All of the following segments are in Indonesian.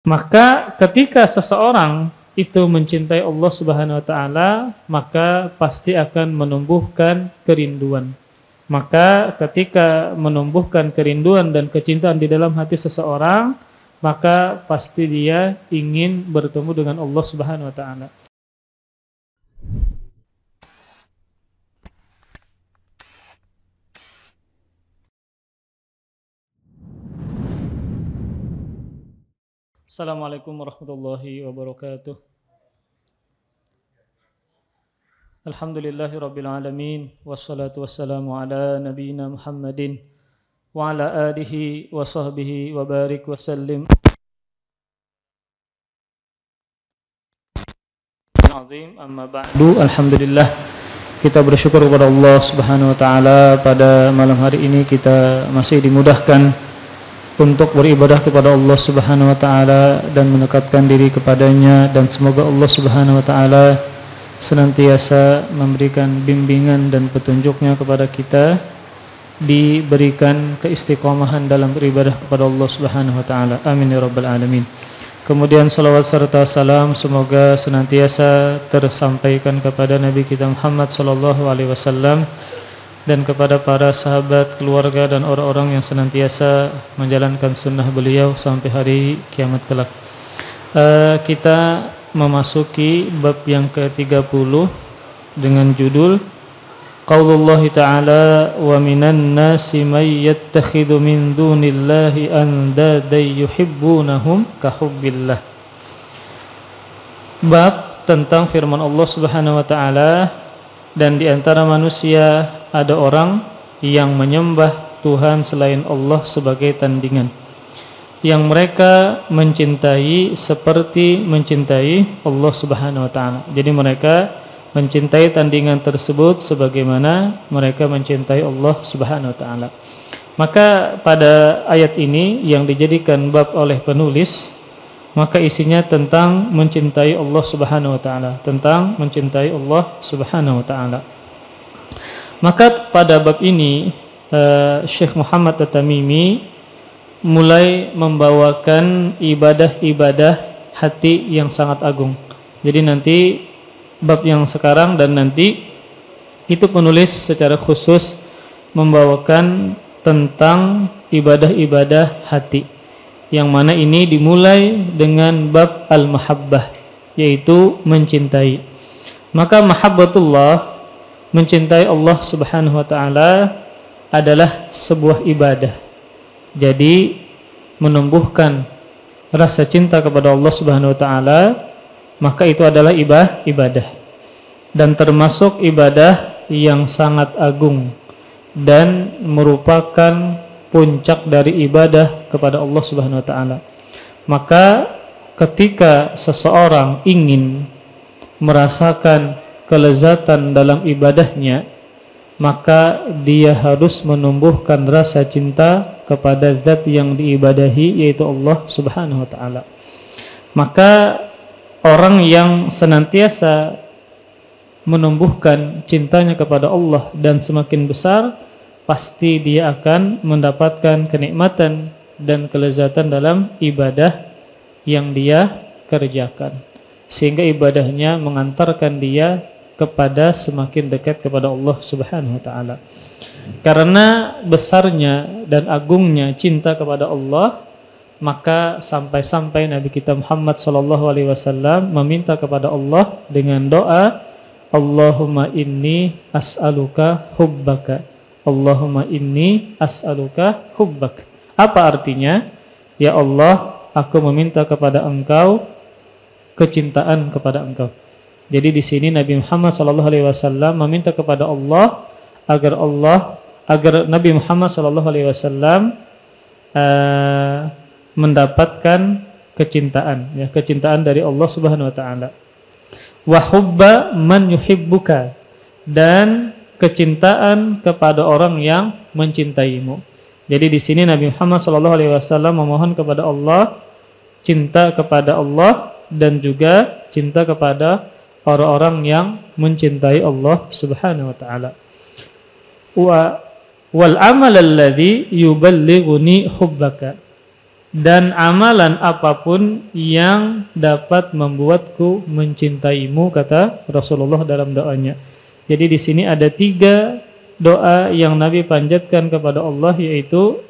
Maka ketika seseorang itu mencintai Allah Subhanahu wa taala, maka pasti akan menumbuhkan kerinduan. Maka ketika menumbuhkan kerinduan dan kecintaan di dalam hati seseorang, maka pasti dia ingin bertemu dengan Allah Subhanahu wa taala. Assalamualaikum warahmatullahi wabarakatuh. Alhamdulillahi rabbil alamin, wassalatu wassalamu ala nabiyyina Muhammadin wa ala alihi wa sahbihi wa barik wa sallim. Azim, amma ba'du. Alhamdulillah, kita bersyukur kepada Allah Subhanahu wa taala pada malam hari ini kita masih dimudahkan untuk beribadah kepada Allah Subhanahu wa taala dan mendekatkan diri kepadanya, dan semoga Allah Subhanahu wa taala senantiasa memberikan bimbingan dan petunjuknya kepada kita, diberikan keistiqomahan dalam beribadah kepada Allah Subhanahu wa taala. Amin ya rabbal alamin. Kemudian salawat serta salam semoga senantiasa tersampaikan kepada Nabi kita Muhammad sallallahu alaihi wasallam dan kepada para sahabat, keluarga dan orang-orang yang senantiasa menjalankan sunnah beliau sampai hari kiamat kelak. Kita memasuki bab yang ke-30 dengan judul Qaulullah ta'ala wa minan nasi may yattakhidhu min dunillahi andadan yuhibbunahum kahubbillah. Bab tentang firman Allah Subhanahu wa taala, dan di antara manusia ada orang yang menyembah Tuhan selain Allah sebagai tandingan, yang mereka mencintai seperti mencintai Allah Subhanahu wa taala. Jadi mereka mencintai tandingan tersebut sebagaimana mereka mencintai Allah Subhanahu wa taala. Maka pada ayat ini yang dijadikan bab oleh penulis, maka isinya tentang mencintai Allah Subhanahu wa taala, tentang mencintai Allah Subhanahu wa taala. Maka pada bab ini Syekh Muhammad At-Tamimi mulai membawakan ibadah-ibadah hati yang sangat agung. Jadi nanti bab yang sekarang dan nanti itu penulis secara khusus membawakan tentang ibadah-ibadah hati, yang mana ini dimulai dengan bab al-mahabbah, yaitu mencintai. Maka mahabbatullah, mencintai Allah Subhanahu wa taala adalah sebuah ibadah. Jadi menumbuhkan rasa cinta kepada Allah Subhanahu wa taala, maka itu adalah ibadah, dan termasuk ibadah yang sangat agung dan merupakan puncak dari ibadah kepada Allah Subhanahu wa taala. Maka ketika seseorang ingin merasakan kelezatan dalam ibadahnya, maka dia harus menumbuhkan rasa cinta kepada zat yang diibadahi, yaitu Allah Subhanahu wa taala. Maka orang yang senantiasa menumbuhkan cintanya kepada Allah dan semakin besar, pasti dia akan mendapatkan kenikmatan dan kelezatan dalam ibadah yang dia kerjakan, sehingga ibadahnya mengantarkan dia kepada semakin dekat kepada Allah Subhanahu wa taala. Karena besarnya dan agungnya cinta kepada Allah, maka sampai-sampai Nabi kita Muhammad sallallahu alaihi wasallam meminta kepada Allah dengan doa, Allahumma inni as'aluka hubbaka. Allahumma inni as'aluka hubbak. Apa artinya? Ya Allah, aku meminta kepada Engkau kecintaan kepada Engkau. Jadi di sini Nabi Muhammad SAW meminta kepada Allah agar Nabi Muhammad SAW mendapatkan kecintaan, ya, kecintaan dari Allah Subhanahu wa taala. Wa hubba man yuhibbuka, dan kecintaan kepada orang yang mencintaimu. Jadi di sini Nabi Muhammad SAW memohon kepada Allah cinta kepada Allah dan juga cinta kepada orang-orang yang mencintai Allah Subhanahu wa taala. Wal amal alladhi yuballighuni hubbaka, dan amalan apapun yang dapat membuatku mencintaimu, kata Rasulullah dalam doanya. Jadi di sini ada 3 doa yang Nabi panjatkan kepada Allah, yaitu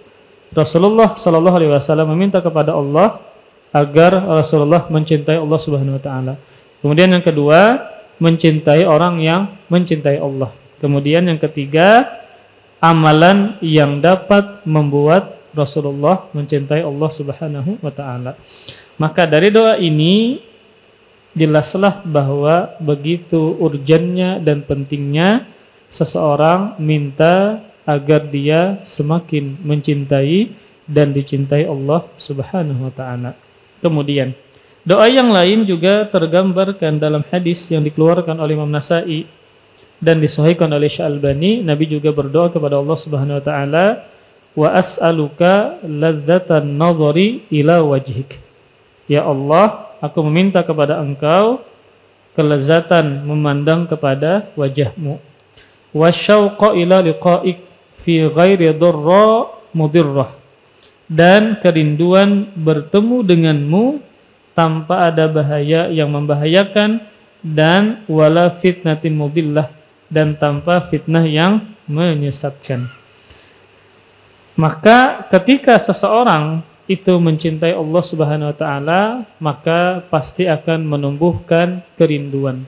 Rasulullah sallallahu alaihi wasallam meminta kepada Allah agar Rasulullah mencintai Allah Subhanahu wa taala. Kemudian yang kedua, mencintai orang yang mencintai Allah. Kemudian yang ketiga, amalan yang dapat membuat Rasulullah mencintai Allah Subhanahu wa taala. Maka dari doa ini jelaslah bahwa begitu urgennya dan pentingnya seseorang minta agar dia semakin mencintai dan dicintai Allah Subhanahu wa taala. Kemudian doa yang lain juga tergambarkan dalam hadis yang dikeluarkan oleh Imam Nasa'i dan disahihkan oleh Syekh Albani. Nabi juga berdoa kepada Allah Subhanahu wa taala, wa as'aluka ladzatan nadhari ila wajhik. Ya Allah, aku meminta kepada Engkau kelezatan memandang kepada wajahmu. Wasyauqa ila liqa'ik fi ghairi dharra mudirrah. Dan kerinduan bertemu denganmu tanpa ada bahaya yang membahayakan, dan wala fitnatin mudillah, dan tanpa fitnah yang menyesatkan. Maka ketika seseorang itu mencintai Allah Subhanahu wa taala, maka pasti akan menumbuhkan kerinduan.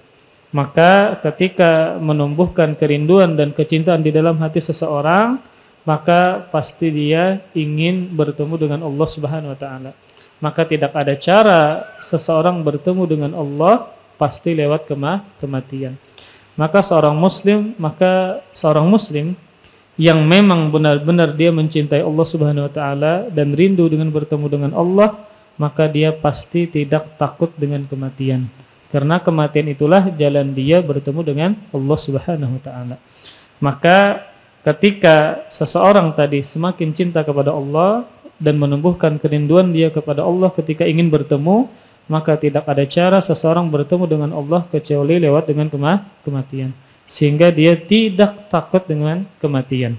Maka ketika menumbuhkan kerinduan dan kecintaan di dalam hati seseorang, maka pasti dia ingin bertemu dengan Allah Subhanahu wa taala. Maka tidak ada cara seseorang bertemu dengan Allah pasti lewat kematian. Maka seorang muslim yang memang benar-benar dia mencintai Allah Subhanahu wa taala dan rindu dengan bertemu dengan Allah, maka dia pasti tidak takut dengan kematian. Karena kematian itulah jalan dia bertemu dengan Allah Subhanahu wa taala. Maka ketika seseorang tadi semakin cinta kepada Allah dan menumbuhkan kerinduan dia kepada Allah ketika ingin bertemu, maka tidak ada cara seseorang bertemu dengan Allah kecuali lewat dengan kematian. Sehingga dia tidak takut dengan kematian.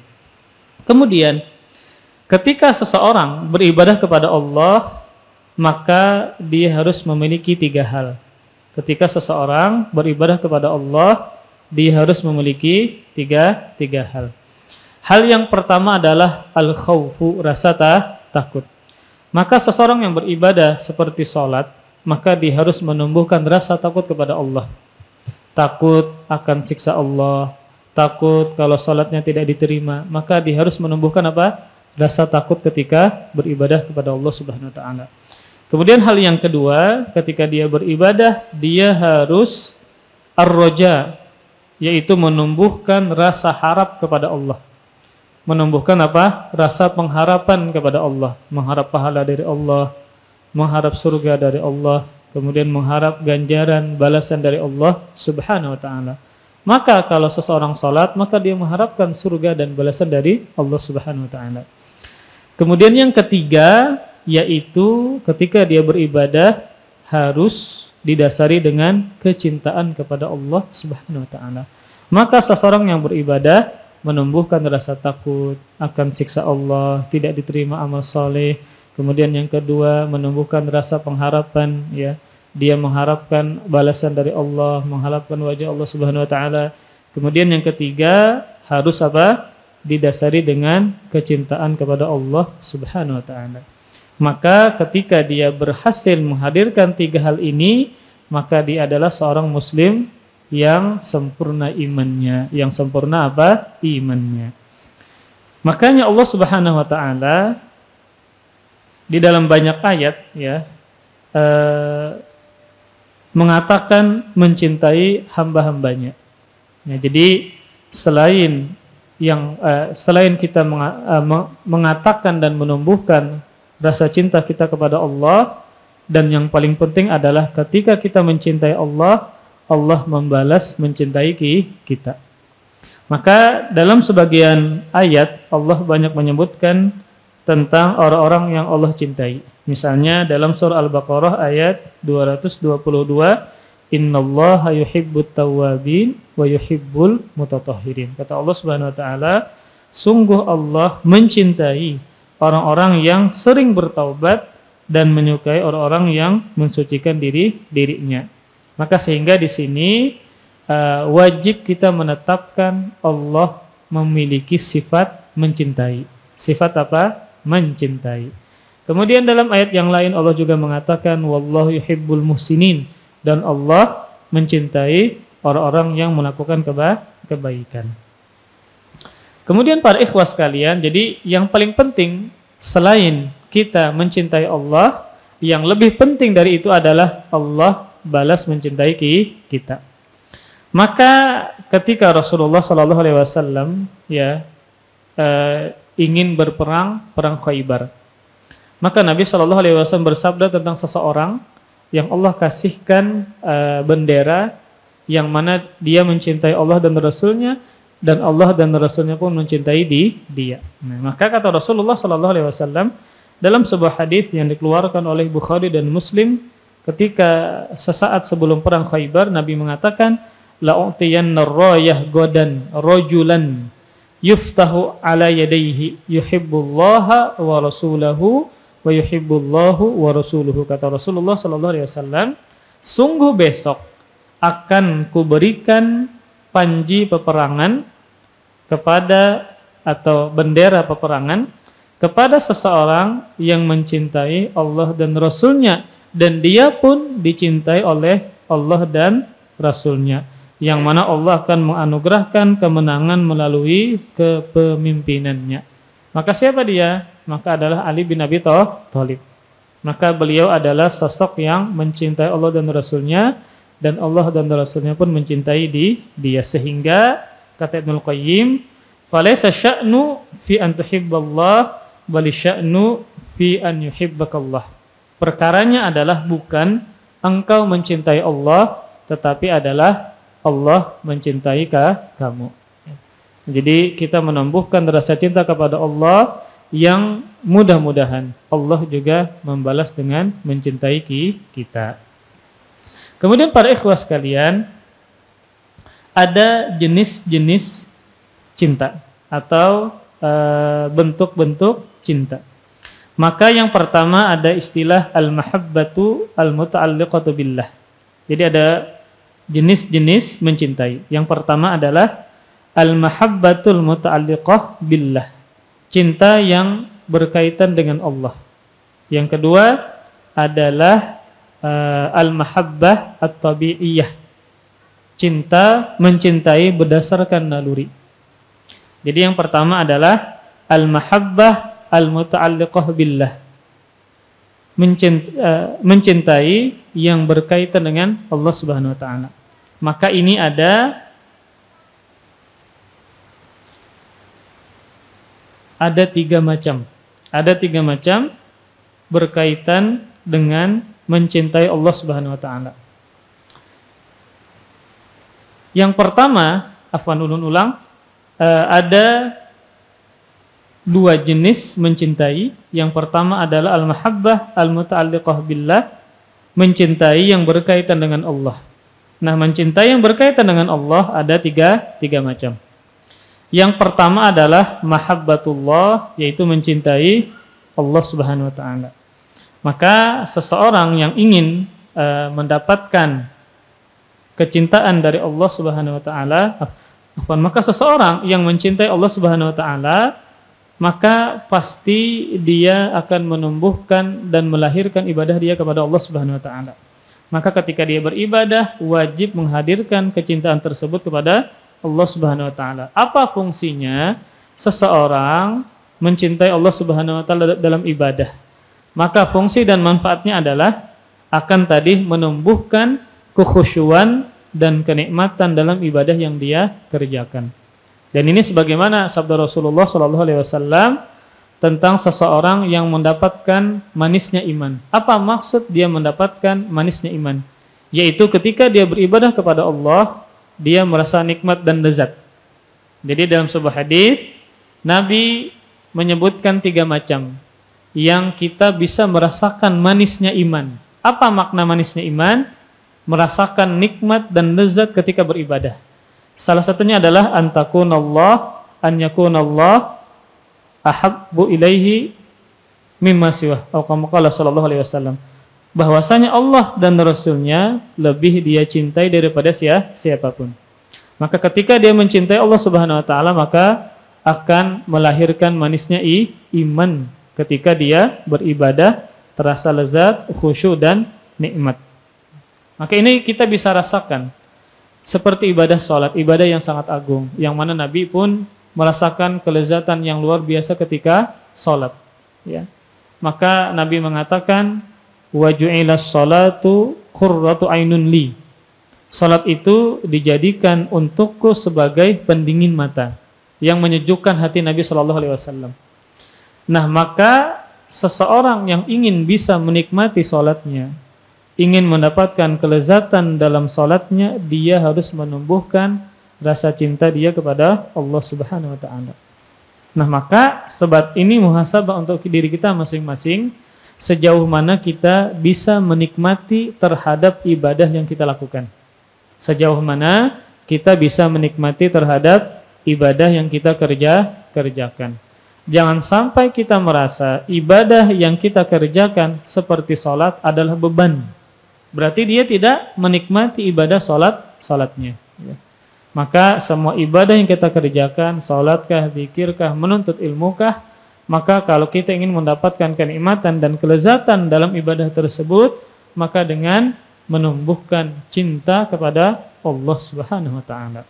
Kemudian ketika seseorang beribadah kepada Allah, maka dia harus memiliki 3 hal. Ketika seseorang beribadah kepada Allah, dia harus memiliki tiga hal. Hal yang pertama adalah al-khawfu, rasa takut. Maka seseorang yang beribadah seperti sholat, maka dia harus menumbuhkan rasa takut kepada Allah. Takut akan siksa Allah, takut kalau sholatnya tidak diterima, maka dia harus menumbuhkan apa? Rasa takut ketika beribadah kepada Allah Subhanahu wa taala. Kemudian hal yang kedua, ketika dia beribadah, dia harus ar-roja, yaitu menumbuhkan rasa harap kepada Allah. Menumbuhkan apa? Rasa pengharapan kepada Allah, mengharap pahala dari Allah, mengharap surga dari Allah, kemudian mengharap ganjaran balasan dari Allah Subhanahu wa taala. Maka kalau seseorang salat, maka dia mengharapkan surga dan balasan dari Allah Subhanahu wa taala. Kemudian yang ketiga, yaitu ketika dia beribadah harus didasari dengan kecintaan kepada Allah Subhanahu wa taala. Maka seseorang yang beribadah menumbuhkan rasa takut akan siksa Allah, tidak diterima amal soleh. Kemudian yang kedua, menumbuhkan rasa pengharapan, ya. Dia mengharapkan balasan dari Allah, mengharapkan wajah Allah Subhanahu wa taala. Kemudian yang ketiga, harus apa? Didasari dengan kecintaan kepada Allah Subhanahu wa taala. Maka ketika dia berhasil menghadirkan 3 hal ini, maka dia adalah seorang muslim yang sempurna imannya. Yang sempurna apa? Imannya. Makanya Allah Subhanahu wa taala di dalam banyak ayat, ya, mengatakan mencintai hamba-hambanya. Ya, jadi selain kita mengatakan dan menumbuhkan rasa cinta kita kepada Allah, dan yang paling penting adalah ketika kita mencintai Allah, Allah membalas mencintai kita. Maka dalam sebagian ayat Allah banyak menyebutkan tentang orang-orang yang Allah cintai. Misalnya dalam surah Al-Baqarah ayat 222, innallaha yuhibbut tawwabin wa yuhibbul mutatahhirin. Kata Allah Subhanahu wa taala, sungguh Allah mencintai orang-orang yang sering bertaubat dan menyukai orang-orang yang mensucikan dirinya. Maka sehingga di sini wajib kita menetapkan Allah memiliki sifat mencintai. Sifat apa? Mencintai. Kemudian dalam ayat yang lain Allah juga mengatakan wallahu yuhibbul muhsinin, dan Allah mencintai orang-orang yang melakukan kebaikan. Kemudian para ikhwas sekalian, jadi yang paling penting selain kita mencintai Allah, yang lebih penting dari itu adalah Allah balas mencintai kita. Maka ketika Rasulullah SAW ingin perang Khaybar, maka Nabi SAW bersabda tentang seseorang yang Allah kasihkan bendera yang mana dia mencintai Allah dan Rasulnya, dan Allah dan Rasulnya pun mencintai dia. Nah, maka kata Rasulullah SAW dalam sebuah hadis yang dikeluarkan oleh Bukhari dan Muslim, ketika sesaat sebelum perang Khaybar, Nabi mengatakan, la'utiyanna rayah godan rajulan yuftahu ala yadayhi yuhibbullaha wa rasulahu wa yuhibbullahu wa rasuluhu. Kata Rasulullah SAW, sungguh besok akan kuberikan panji peperangan kepada, atau bendera peperangan kepada seseorang yang mencintai Allah dan Rasulnya, dan dia pun dicintai oleh Allah dan Rasulnya, yang mana Allah akan menganugerahkan kemenangan melalui kepemimpinannya. Maka siapa dia? Maka adalah Ali bin Abi Thalib. Maka beliau adalah sosok yang mencintai Allah dan Rasulnya, dan Allah dan Rasulnya pun mencintai dia, sehingga kata Ibnul Qayyim, falaysa sya'nu fi an tuhibballah bal sya'nu fi an yuhibbakallah. Perkaranya adalah bukan engkau mencintai Allah, tetapi adalah Allah mencintai kamu. Jadi kita menumbuhkan rasa cinta kepada Allah, yang mudah-mudahan Allah juga membalas dengan mencintai kita. Kemudian para ikhwah sekalian, ada jenis-jenis cinta atau bentuk-bentuk cinta. Maka yang pertama ada istilah al-mahabbatu al-muta'alliqatu billah. Jadi ada jenis-jenis mencintai. Yang pertama adalah al-mahabbatul muta'alliqah billah, cinta yang berkaitan dengan Allah. Yang kedua adalah al-mahabbah at-tabi'iyah, cinta mencintai berdasarkan naluri. Jadi yang pertama adalah al-mahabbah al-muta'alliqah billah, mencintai yang berkaitan dengan Allah Subhanahu wa taala. Maka ini ada tiga macam. Ada tiga macam berkaitan dengan mencintai Allah Subhanahu wa taala. Yang pertama, ada dua jenis mencintai. Yang pertama adalah al-mahabbah al-muta'alliqah billah, mencintai yang berkaitan dengan Allah. Nah, mencintai yang berkaitan dengan Allah ada tiga macam. Yang pertama adalah mahabbatullah, yaitu mencintai Allah Subhanahu wa taala. Maka seseorang yang ingin mendapatkan kecintaan dari Allah Subhanahu wa taala, maka seseorang yang mencintai Allah Subhanahu wa taala, maka pasti dia akan menumbuhkan dan melahirkan ibadah dia kepada Allah Subhanahu wa taala. Maka ketika dia beribadah, wajib menghadirkan kecintaan tersebut kepada Allah Subhanahu wa taala. Apa fungsinya seseorang mencintai Allah Subhanahu wa taala dalam ibadah? Maka fungsi dan manfaatnya adalah akan tadi menumbuhkan kekhusyuan dan kenikmatan dalam ibadah yang dia kerjakan. Dan ini sebagaimana sabda Rasulullah SAW tentang seseorang yang mendapatkan manisnya iman. Apa maksud dia mendapatkan manisnya iman? Yaitu ketika dia beribadah kepada Allah, dia merasa nikmat dan lezat. Jadi dalam sebuah hadis, Nabi menyebutkan tiga macam yang kita bisa merasakan manisnya iman. Apa makna manisnya iman? Merasakan nikmat dan lezat ketika beribadah. Salah satunya adalah an yakunallah ahabbu ilaihi mimma siwa atau kama qala sallallahu alaihi wasallam, bahwasanya Allah dan Rasulnya lebih dia cintai daripada siapapun. Maka ketika dia mencintai Allah Subhanahu wa taala, maka akan melahirkan manisnya iman ketika dia beribadah, terasa lezat, khusyuk dan nikmat. Maka ini kita bisa rasakan seperti ibadah salat, ibadah yang sangat agung, yang mana Nabi pun merasakan kelezatan yang luar biasa ketika salat, ya. Maka Nabi mengatakan, wa ju'ilas salatu qurratu ainun li. Salat itu dijadikan untukku sebagai pendingin mata, yang menyejukkan hati Nabi sallallahu alaihi wasallam. Nah, maka seseorang yang ingin bisa menikmati salatnya, ingin mendapatkan kelezatan dalam salatnya, dia harus menumbuhkan rasa cinta dia kepada Allah Subhanahu wa taala. Nah, maka sebab ini muhasabah untuk diri kita masing-masing, sejauh mana kita bisa menikmati terhadap ibadah yang kita lakukan. Sejauh mana kita bisa menikmati terhadap ibadah yang kita kerjakan. Jangan sampai kita merasa ibadah yang kita kerjakan seperti salat adalah beban. Berarti dia tidak menikmati ibadah salatnya. Ya. Maka semua ibadah yang kita kerjakan, salatkah, zikirkah, menuntut ilmukah, maka kalau kita ingin mendapatkan kenikmatan dan kelezatan dalam ibadah tersebut, maka dengan menumbuhkan cinta kepada Allah Subhanahu wa taala.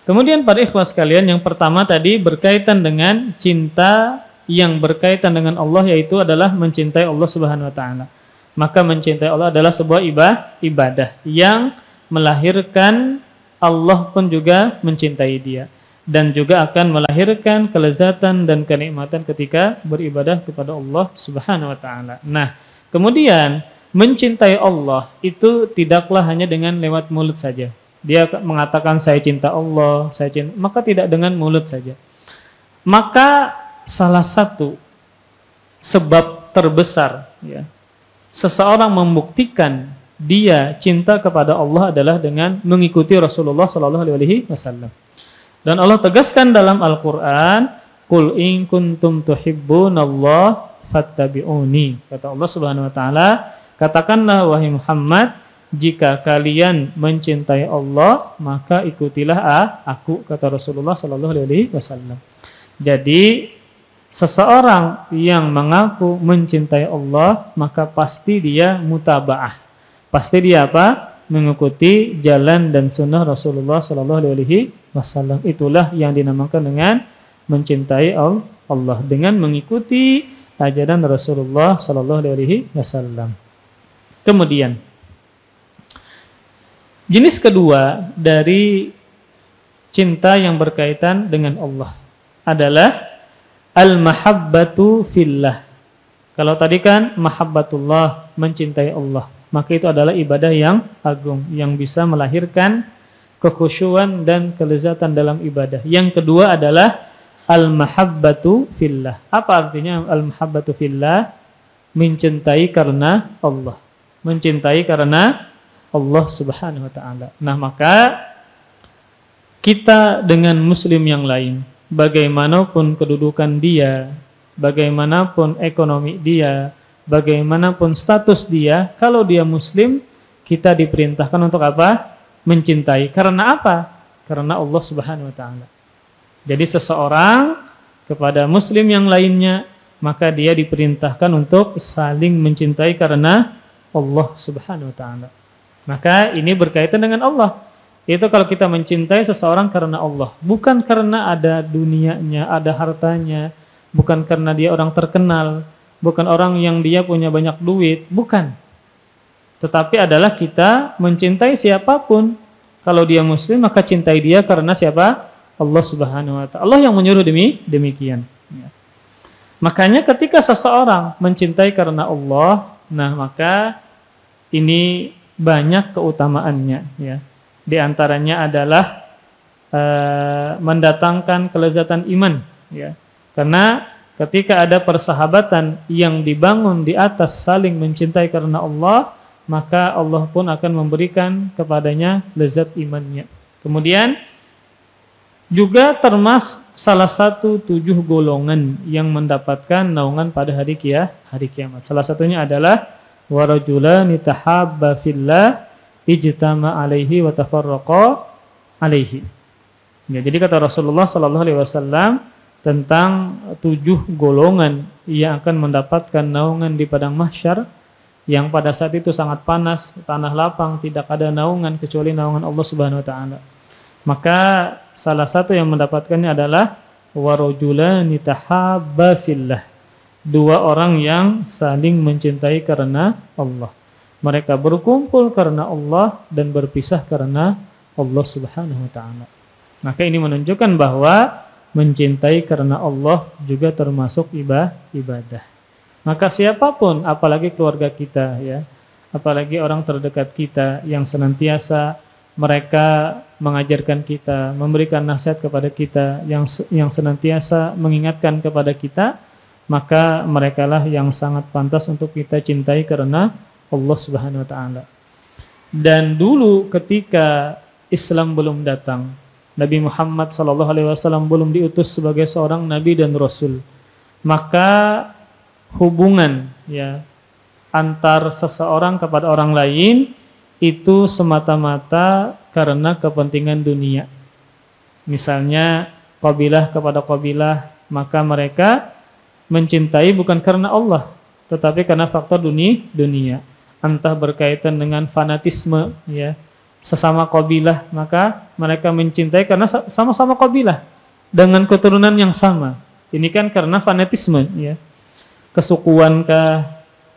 Kemudian para ikhwah sekalian, yang pertama tadi berkaitan dengan cinta yang berkaitan dengan Allah, yaitu adalah mencintai Allah Subhanahu wa taala. Maka mencintai Allah adalah sebuah ibadah yang melahirkan Allah pun juga mencintai dia, dan juga akan melahirkan kelezatan dan kenikmatan ketika beribadah kepada Allah Subhanahu wa taala. Nah, kemudian mencintai Allah itu tidaklah hanya dengan lewat mulut saja. Dia mengatakan saya cinta Allah, maka tidak dengan mulut saja. Maka salah satu sebab terbesar, ya, seseorang membuktikan dia cinta kepada Allah adalah dengan mengikuti Rasulullah sallallahu alaihi wasallam. Dan Allah tegaskan dalam Al-Qur'an, "Qul in kuntum tuhibbunallaha fattabi'uni." Kata Allah Subhanahu wa taala, katakanlah wahai Muhammad, jika kalian mencintai Allah, maka ikutilah aku, kata Rasulullah sallallahu alaihi wasallam. Jadi seseorang yang mengaku mencintai Allah, maka pasti dia mutabaah. Pasti dia apa? Mengikuti jalan dan sunnah Rasulullah sallallahu alaihi wasallam. Itulah yang dinamakan dengan mencintai Allah, dengan mengikuti ajaran Rasulullah sallallahu alaihi wasallam. Kemudian jenis kedua dari cinta yang berkaitan dengan Allah adalah al-mahabbatu fillah. Kalau tadi kan mahabbatullah, mencintai Allah, maka itu adalah ibadah yang agung, yang bisa melahirkan kekhusyuan dan kelezatan dalam ibadah. Yang kedua adalah al-mahabbatu fillah. Apa artinya al-mahabbatu fillah? Mencintai karena Allah. Mencintai karena Allah Subhanahu wa taala. Nah, maka kita dengan muslim yang lain, bagaimanapun kedudukan dia, bagaimanapun ekonomi dia, bagaimanapun status dia, kalau dia muslim, kita diperintahkan untuk apa? Mencintai. Karena apa? Karena Allah Subhanahu wa taala. Jadi seseorang kepada muslim yang lainnya, maka dia diperintahkan untuk saling mencintai karena Allah Subhanahu wa taala. Maka ini berkaitan dengan Allah. Itu kalau kita mencintai seseorang karena Allah, bukan karena ada dunianya, ada hartanya, bukan karena dia orang terkenal, bukan orang yang dia punya banyak duit, bukan. Tetapi adalah kita mencintai siapapun. Kalau dia muslim, maka cintai dia karena siapa? Allah Subhanahu wa taala. Allah yang menyuruh demikian. Ya. Makanya ketika seseorang mencintai karena Allah, nah maka ini banyak keutamaannya, ya. Di antaranya adalah mendatangkan kelezatan iman, ya. Karena ketika ada persahabatan yang dibangun di atas saling mencintai karena Allah, maka Allah pun akan memberikan kepadanya lezat imannya. Kemudian juga salah satu 7 golongan yang mendapatkan naungan pada hari kiamat. Salah satunya adalah warajulani tahabba fillah ijtama alaihi wa tafarraqa alaihi. Ya, jadi kata Rasulullah sallallahu alaihi wasallam tentang 7 golongan yang akan mendapatkan naungan di padang mahsyar yang pada saat itu sangat panas, tanah lapang, tidak ada naungan kecuali naungan Allah Subhanahu wa taala. Maka salah satu yang mendapatkannya adalah warajulani tahabba fillah. 2 orang yang saling mencintai karena Allah. Mereka berkumpul karena Allah dan berpisah karena Allah Subhanahu wa taala. Maka ini menunjukkan bahwa mencintai karena Allah juga termasuk ibadah. Maka siapapun, apalagi keluarga kita ya, apalagi orang terdekat kita yang senantiasa mereka mengajarkan kita, memberikan nasihat kepada kita, yang senantiasa mengingatkan kepada kita, maka merekalah yang sangat pantas untuk kita cintai karena Allah Subhanahu wa taala. Dan dulu ketika Islam belum datang, Nabi Muhammad sallallahu alaihi wasallam belum diutus sebagai seorang nabi dan rasul, maka hubungan ya antar seseorang kepada orang lain itu semata-mata karena kepentingan dunia. Misalnya qabilah kepada qabilah, maka mereka mencintai bukan karena Allah, tetapi karena faktor dunia. Entah berkaitan dengan fanatisme ya, sesama qabilah, maka mereka mencintai karena sama-sama qabilah dengan keturunan yang sama. Ini kan karena fanatisme ya. Kesukuankah,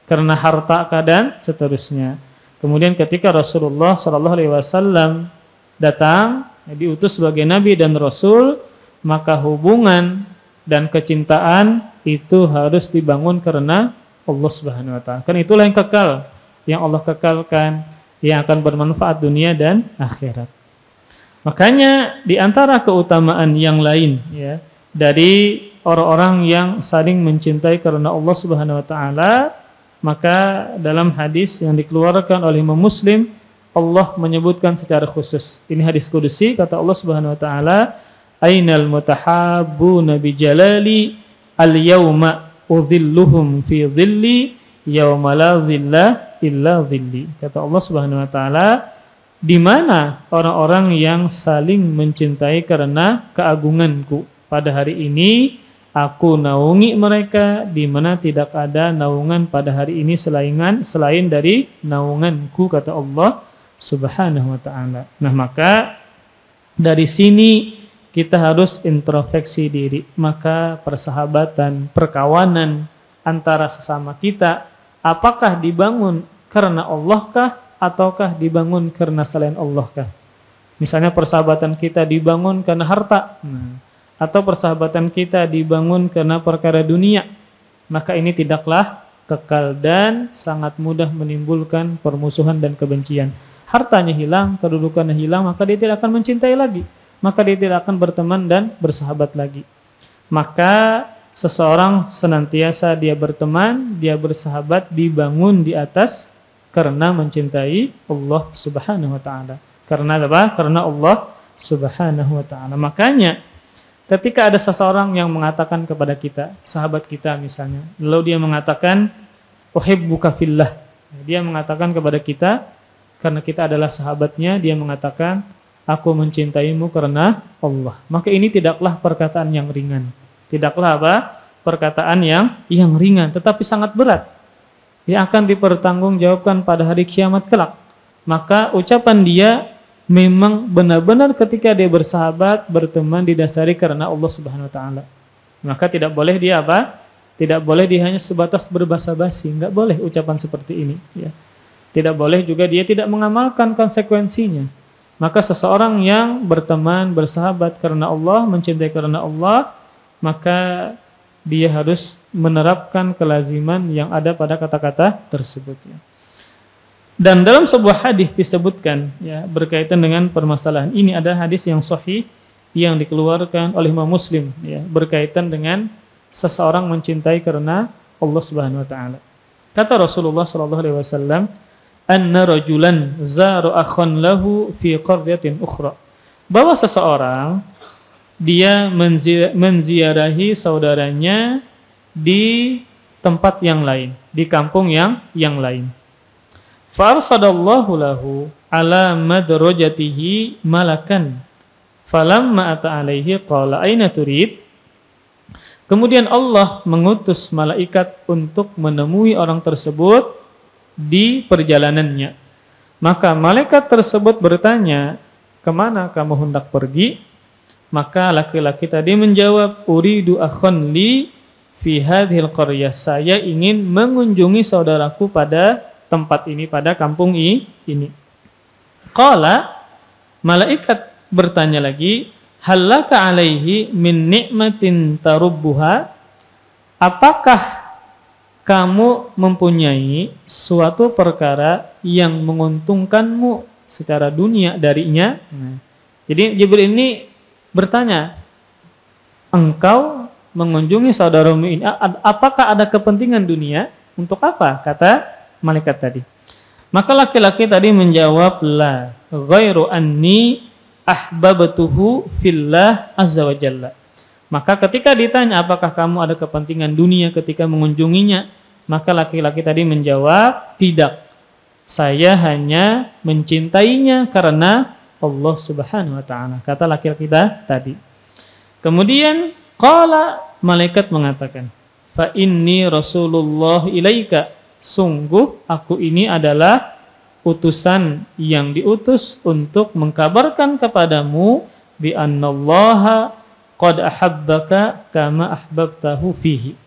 karena hartakah dan seterusnya. Kemudian ketika Rasulullah sallallahu alaihi wasallam datang, diutus sebagai nabi dan rasul, maka hubungan dan kecintaan itu harus dibangun karena Allah Subhanahu wa taala. Kan itulah yang kekal, yang Allah kekalkan, yang akan bermanfaat dunia dan akhirat. Makanya di antara keutamaan yang lain ya dari orang-orang yang saling mencintai karena Allah Subhanahu wa taala, maka dalam hadis yang dikeluarkan oleh Imam Muslim, Allah menyebutkan secara khusus. Ini hadis kudusi, kata Allah Subhanahu wa taala, "Ainal mutahabbuna bi jalali al-yauma udhilluhum fi dhilli yauma la dhilla illa dhilli." Kata Allah Subhanahu wa taala, di mana orang-orang yang saling mencintai karena keagunganku? Pada hari ini aku naungi mereka di mana tidak ada naungan pada hari ini selain dari naunganku, kata Allah Subhanahu wa taala. Nah, maka dari sini kita harus introspeksi diri. Maka persahabatan, perkawanan antara sesama kita, apakah dibangun karena Allah kah ataukah dibangun karena selain Allah kah? Misalnya persahabatan kita dibangun karena harta, atau persahabatan kita dibangun karena perkara dunia, maka ini tidaklah kekal dan sangat mudah menimbulkan permusuhan dan kebencian. Hartanya hilang, kedudukannya hilang, maka dia tidak akan mencintai lagi, maka dia tidak akan berteman dan bersahabat lagi. Maka seseorang senantiasa dia berteman, dia bersahabat dibangun di atas karena mencintai Allah Subhanahu wa taala. Karena apa? Karena Allah Subhanahu wa taala. Makanya ketika ada seseorang yang mengatakan kepada kita, sahabat kita misalnya, lalu dia mengatakan uhibbuka fillah. Dia mengatakan kepada kita karena kita adalah sahabatnya, dia mengatakan aku mencintaimu karena Allah. Maka ini tidaklah perkataan yang ringan. Tidaklah apa? Perkataan yang ringan, tetapi sangat berat. Yang akan dipertanggungjawabkan pada hari kiamat kelak. Maka ucapan dia memang benar-benar ketika dia bersahabat, berteman didasari karena Allah Subhanahu wa taala. Maka tidak boleh dia apa? Tidak boleh dia hanya sebatas berbasa-basi, enggak boleh ucapan seperti ini, ya. Tidak boleh juga dia tidak mengamalkan konsekuensinya. Maka seseorang yang berteman, bersahabat karena Allah, mencintai karena Allah, maka dia harus menerapkan kelaziman yang ada pada kata-kata tersebut, ya. Dan dalam sebuah hadis disebutkan ya berkaitan dengan permasalahan ini, ada hadis yang sahih yang dikeluarkan oleh Imam Muslim ya berkaitan dengan seseorang mencintai karena Allah Subhanahu wa taala. Kata Rasulullah sallallahu alaihi wasallam, "Anna rajulan zara akhan lahu fi qaryatin ukhra." Bahwa seseorang dia menziarahi saudaranya di tempat yang lain, di kampung yang lain. Farsadallahu lahu ala madrajatihi malakan. Falamma ata alaihi qala aina turid. Kemudian Allah mengutus malaikat untuk menemui orang tersebut di perjalanannya. Maka malaikat tersebut bertanya, "Kemana kamu hendak pergi?" Maka laki-laki tadi menjawab, "Uridu akhon li fi hadhil qaryah." Saya ingin mengunjungi saudaraku pada tempat ini, pada kampung ini. Qala, malaikat bertanya lagi, "Hallaka alaihi min ni'matin tarubbuha?" Apakah kamu mempunyai suatu perkara yang menguntungkanmu secara dunia darinya? Jadi Jibril ini bertanya, engkau mengunjungi saudaramu ini, apakah ada kepentingan dunia? Untuk apa? Kata malaikat tadi. Maka laki-laki tadi menjawab, la ghairu anni ahbabtuhu fillah azza wa jalla. Maka ketika ditanya apakah kamu ada kepentingan dunia ketika mengunjunginya, maka laki-laki tadi menjawab, tidak. Saya hanya mencintainya karena Allah Subhanahu wa taala. Kata laki-laki tadi. Kemudian qala, malaikat mengatakan, fa inni rasulullah ilaika. Sungguh aku ini adalah utusan yang diutus untuk mengkabarkan kepadamu bi annallaha qad ahabbaka kama ahbabtahu fihi.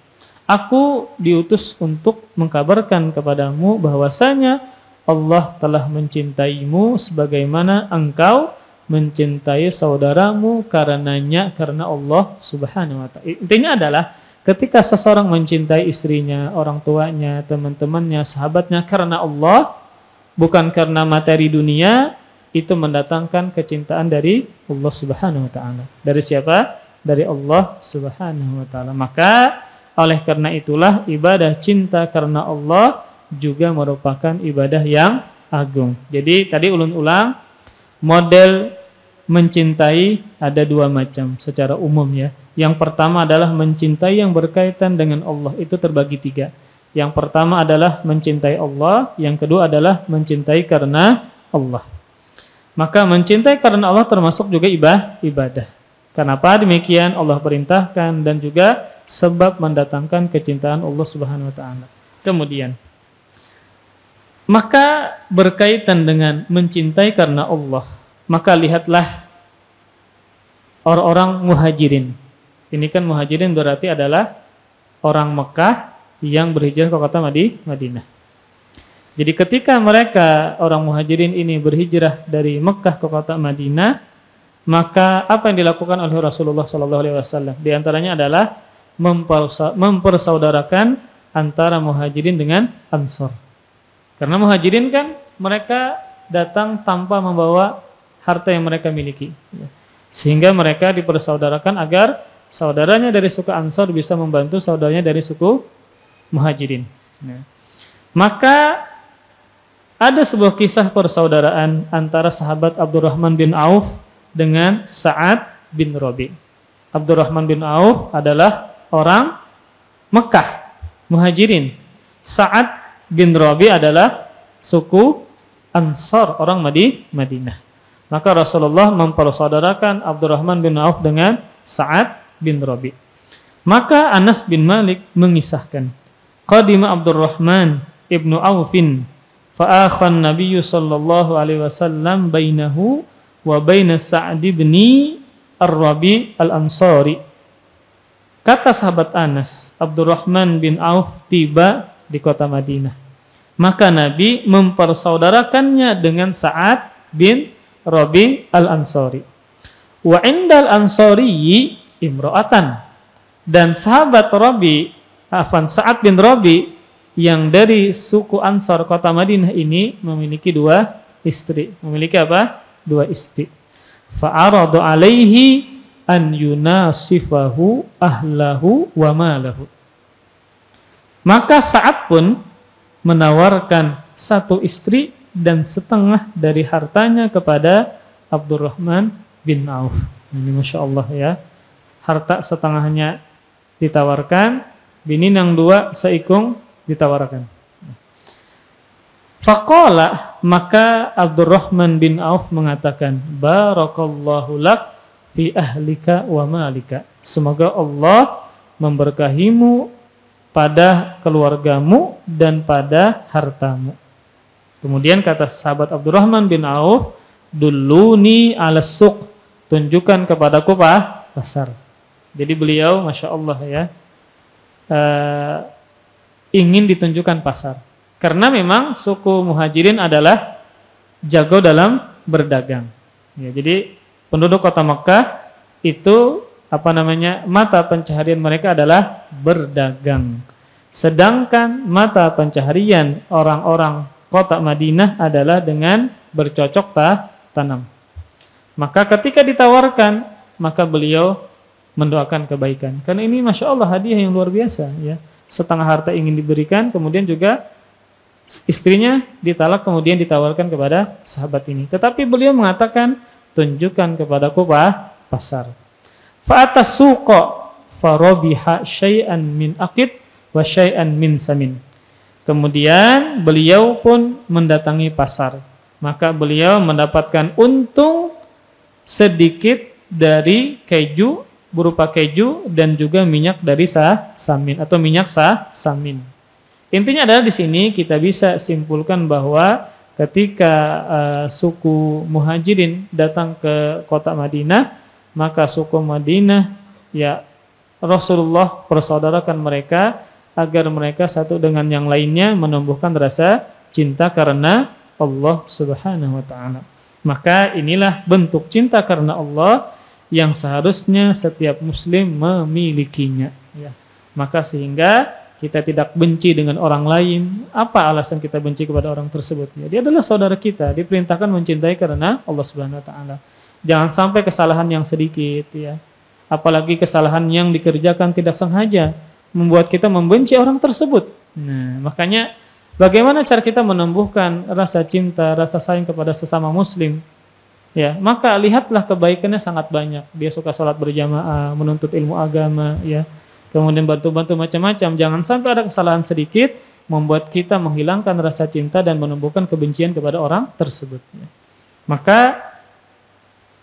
Aku diutus untuk mengkabarkan kepadamu bahwasanya Allah telah mencintaimu sebagaimana engkau mencintai saudaramu karena Allah Subhanahu wa taala. Intinya adalah ketika seseorang mencintai istrinya, orang tuanya, teman-temannya, sahabatnya karena Allah, bukan karena materi dunia, itu mendatangkan kecintaan dari Allah Subhanahu wa taala. Dari siapa? Dari Allah Subhanahu wa taala. Maka oleh karena itulah ibadah cinta karena Allah juga merupakan ibadah yang agung. Jadi tadi ulun-ulang, model mencintai ada dua macam secara umum ya. Yang pertama adalah mencintai yang berkaitan dengan Allah, itu terbagi tiga. Yang pertama adalah mencintai Allah, yang kedua adalah mencintai karena Allah. Maka mencintai karena Allah termasuk juga ibadah. Kenapa demikian? Allah perintahkan dan juga sebab mendatangkan kecintaan Allah Subhanahu wa taala. Kemudian, maka berkaitan dengan mencintai karena Allah, maka lihatlah orang-orang muhajirin. Ini kan muhajirin berarti adalah orang Mekah yang berhijrah ke kota Madinah. Jadi ketika mereka orang muhajirin ini berhijrah dari Mekah ke kota Madinah, maka apa yang dilakukan oleh Rasulullah SAW? Di antaranya adalah mempersaudarakan antara muhajirin dengan ansor. Karena muhajirin kan mereka datang tanpa membawa harta yang mereka miliki, sehingga mereka dipersaudarakan agar saudaranya dari suku Ansor bisa membantu saudaranya dari suku Muhajirin. Maka ada sebuah kisah persaudaraan antara sahabat Abdurrahman bin Auf dengan Sa'ad bin Rabi. Abdurrahman bin Auf adalah orang Mekah, Muhajirin. Sa'ad bin Rabi adalah suku Ansor, orang Madinah. Maka Rasulullah mempersaudarakan Abdurrahman bin Auf dengan Sa'ad bin Rabi. Maka Anas bin Malik mengisahkan, qadima Abdurrahman ibnu Aufin fa akhan Nabi sallallahu alaihi wasallam bainahu wa baina Sa'd bin Ar-Rabi al-Ansari. Kata sahabat Anas, Abdurrahman bin Auf tiba di kota Madinah. Maka Nabi mempersaudarakannya dengan Sa'ad bin Rabi al-Ansari. Wa indal Ansari imro'atan, dan sahabat Sa'ad bin Rabi yang dari suku Ansar kota Madinah ini memiliki dua istri. Memiliki apa? Dua istri. Fa'aradu alaihi an yunasifahu ahlahu wa malahu. Maka Sa'ad pun menawarkan satu istri dan setengah dari hartanya kepada Abdurrahman bin Auf. Ini Masya Allah ya. Harta setengahnya ditawarkan, bini nang dua seikung ditawarkan. Faqala, maka Abdurrahman bin Auf mengatakan, barakallahu lak fi ahlika wa malika. Semoga Allah memberkahimu pada keluargamu dan pada hartamu. Kemudian kata sahabat Abdurrahman bin Auf, dulluni ala suq, tunjukkan kepadaku pasar. Jadi beliau Masya Allah ya, ingin ditunjukkan pasar. Karena memang suku Muhajirin adalah jago dalam berdagang. Ya, jadi penduduk kota Mekah itu mata pencaharian mereka adalah berdagang. Sedangkan mata pencaharian orang-orang kota Madinah adalah dengan bercocok tanam. Maka ketika ditawarkan, maka beliau mendoakan kebaikan. Karena ini Masya Allah hadiah yang luar biasa. Ya. Setengah harta ingin diberikan, kemudian juga istrinya ditalak kemudian ditawarkan kepada sahabat ini. Tetapi beliau mengatakan, tunjukkan kepadaku pasar. Fa'atas suqa farabiha syai'an min aqid wa syai'an min samin. Kemudian beliau pun mendatangi pasar. Maka beliau mendapatkan untung sedikit dari keju, berupa keju dan juga minyak dari samin atau minyak samin. Intinya adalah di sini kita bisa simpulkan bahwa ketika suku Muhajirin datang ke kota Madinah, maka suku Madinah ya Rasulullah persaudarakan mereka agar mereka satu dengan yang lainnya menumbuhkan rasa cinta karena Allah Subhanahu wa taala. Maka inilah bentuk cinta karena Allah yang seharusnya setiap muslim memilikinya ya. Maka sehingga kita tidak benci dengan orang lain. Apa alasan kita benci kepada orang tersebut? Ya, dia adalah saudara kita, diperintahkan mencintai karena Allah Subhanahu wa taala. Jangan sampai kesalahan yang sedikit ya. Apalagi kesalahan yang dikerjakan tidak sengaja membuat kita membenci orang tersebut. Nah, makanya bagaimana cara kita menumbuhkan rasa cinta, rasa sayang kepada sesama muslim? Ya, maka lihatlah kebaikannya sangat banyak. Dia suka sholat berjamaah, menuntut ilmu agama ya. Kemudian bantu-bantu macam-macam. Jangan sampai ada kesalahan sedikit membuat kita menghilangkan rasa cinta dan menumbuhkan kebencian kepada orang tersebut. Maka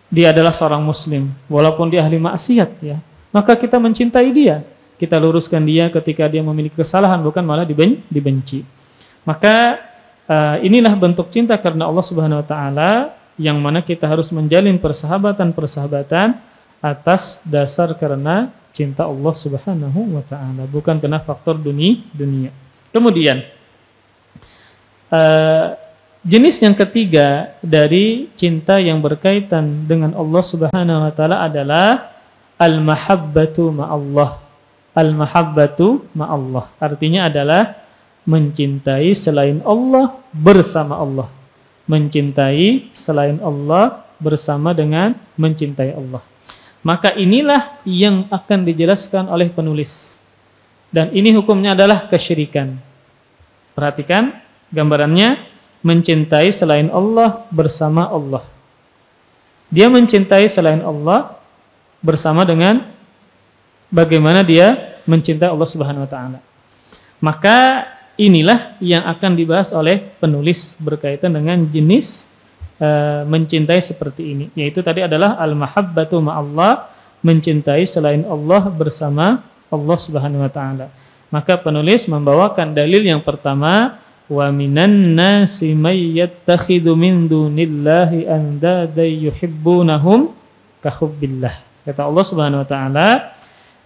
dia adalah seorang muslim, walaupun dia ahli maksiat ya. Maka kita mencintai dia, kita luruskan dia ketika dia memiliki kesalahan, bukan malah dibenci. Maka inilah bentuk cinta karena Allah Subhanahu wa taala, yang mana kita harus menjalin persahabatan atas dasar karena cinta Allah Subhanahu wa taala, bukan karena faktor dunia. Kemudian jenis yang ketiga dari cinta yang berkaitan dengan Allah Subhanahu wa taala adalah al-mahabbatu ma'allah. Al-mahabbatu ma'allah artinya adalah mencintai selain Allah bersama Allah. Mencintai selain Allah bersama dengan mencintai Allah. Maka inilah yang akan dijelaskan oleh penulis. Dan ini hukumnya adalah kesyirikan. Perhatikan gambarannya, mencintai selain Allah bersama Allah. Dia mencintai selain Allah bersama dengan bagaimana dia mencintai Allah Subhanahu wa taala. Maka inilah yang akan dibahas oleh penulis berkaitan dengan jenis mencintai seperti ini, yaitu tadi adalah al-mahabbatu ma'allah, mencintai selain Allah bersama Allah Subhanahu wa taala. Maka penulis membawakan dalil yang pertama, wa minan nasi may yattakhidhu min dunillahi andada yuhibbunahum ka hubbillah. Kata Allah Subhanahu wa taala,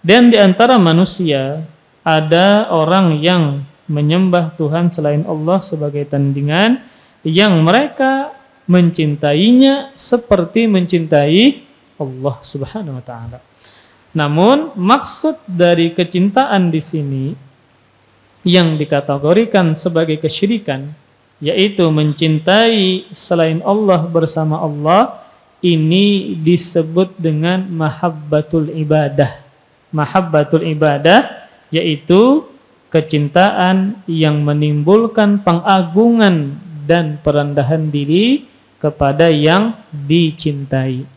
dan di antara manusia ada orang yang menyembah Tuhan selain Allah sebagai tandingan, yang mereka mencintainya seperti mencintai Allah Subhanahu wa taala. Namun maksud dari kecintaan di sini yang dikategorikan sebagai kesyirikan, yaitu mencintai selain Allah bersama Allah, ini disebut dengan mahabbatul ibadah. Mahabbatul ibadah yaitu kecintaan yang menimbulkan pengagungan dan perendahan diri kepada yang dicintai.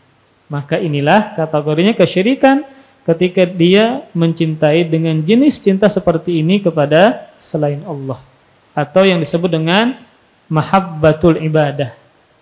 Maka inilah kategorinya kesyirikan ketika dia mencintai dengan jenis cinta seperti ini kepada selain Allah, atau yang disebut dengan mahabbatul ibadah,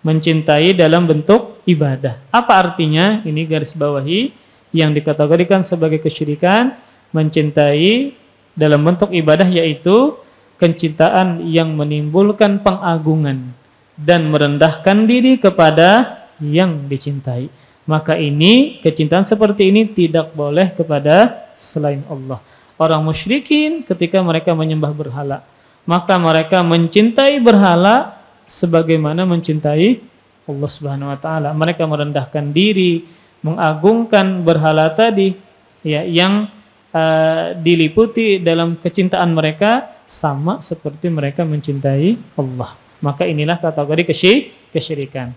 mencintai dalam bentuk ibadah. Apa artinya? Ini garis bawahi, yang dikategorikan sebagai kesyirikan, mencintai dalam bentuk ibadah, yaitu kecintaan yang menimbulkan pengagungan dan merendahkan diri kepada yang dicintai. Maka ini, kecintaan seperti ini tidak boleh kepada selain Allah. Orang musyrikin ketika mereka menyembah berhala, maka mereka mencintai berhala sebagaimana mencintai Allah Subhanahu wa taala. Mereka merendahkan diri, mengagungkan berhala tadi, ya, yang diliputi dalam kecintaan mereka sama seperti mereka mencintai Allah. Maka inilah kategori kesyirikan.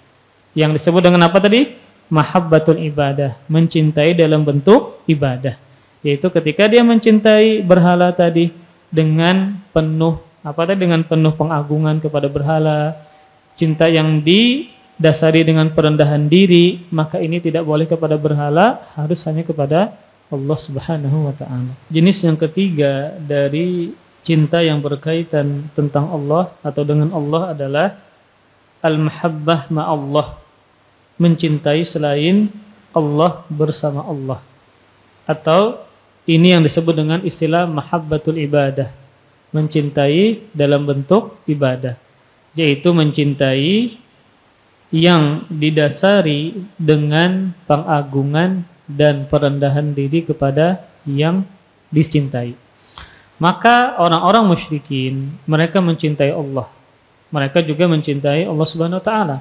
Yang disebut dengan apa tadi? Mahabbatul ibadah, mencintai dalam bentuk ibadah. Yaitu ketika dia mencintai berhala tadi dengan penuh dengan penuh pengagungan kepada berhala, cinta yang didasari dengan perendahan diri, maka ini tidak boleh kepada berhala, harus hanya kepada Allah Subhanahu wa taala. Jenis yang ketiga dari cinta yang berkaitan tentang Allah atau dengan Allah adalah al-mahabbah ma'allah, mencintai selain Allah bersama Allah. Atau ini yang disebut dengan istilah mahabbatul ibadah, mencintai dalam bentuk ibadah, yaitu mencintai yang didasari dengan pengagungan dan perendahan diri kepada yang dicintai. Maka orang-orang musyrikin, mereka mencintai Allah, mereka juga mencintai Allah Subhanahu wa taala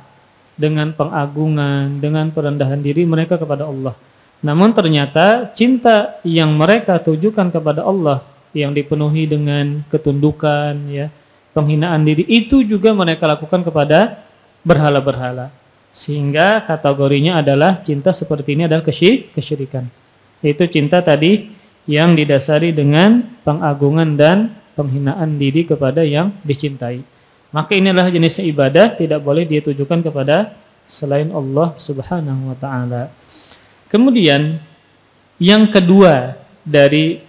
dengan pengagungan, dengan perendahan diri mereka kepada Allah. Namun ternyata cinta yang mereka tujukan kepada Allah, yang dipenuhi dengan ketundukan, ya, penghinaan diri, itu juga mereka lakukan kepada berhala-berhala. Sehingga kategorinya adalah cinta seperti ini adalah kesyirikan. Yaitu cinta tadi yang didasari dengan pengagungan dan penghinaan diri kepada yang dicintai. Maka inilah jenis ibadah, tidak boleh dia tujukan kepada selain Allah Subhanahu wa taala. Kemudian yang kedua dari